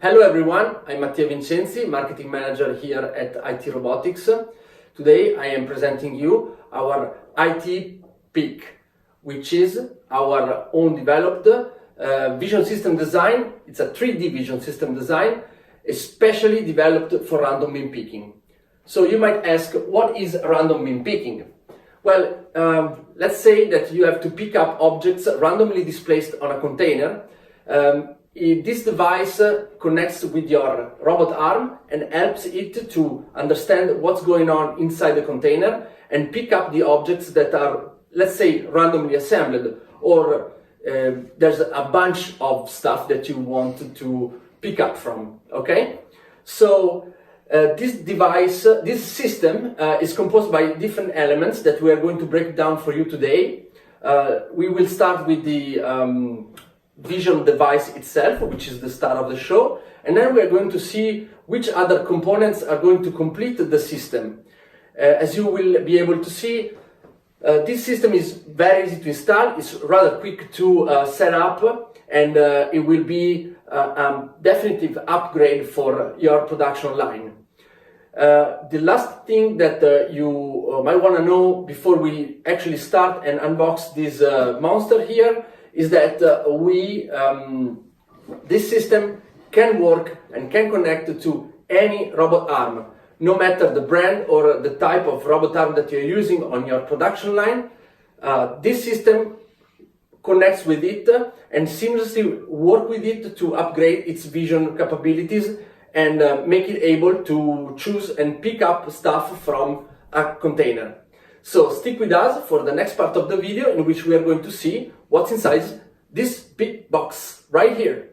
Hello everyone, I'm Mattia Vincenzi, Marketing Manager here at IT+Robotics. Today I am presenting you our EyeT Pick, which is our own developed vision system design. It's a 3D vision system design, especially developed for random beam picking. So you might ask, what is random beam picking? Well, let's say that you have to pick up objects randomly displaced on a container. This device connects with your robot arm and helps it to understand what's going on inside the container and pick up the objects that are, let's say, randomly assembled, or there's a bunch of stuff that you want to pick up from, okay? So this device, this system is composed by different elements that we are going to break down for you today. We will start with the vision device itself, which is the star of the show, and then we are going to see which other components are going to complete the system. As you will be able to see, this system is very easy to install, it's rather quick to set up, and it will be a definitive upgrade for your production line. The last thing that you might want to know before we actually start and unbox this monster here is that this system can work and can connect to any robot arm, no matter the brand or the type of robot arm that you're using on your production line. This system connects with it and seamlessly work with it to upgrade its vision capabilities and make it able to choose and pick up stuff from a container. So stick with us for the next part of the video, in which we are going to see what's inside this big box right here.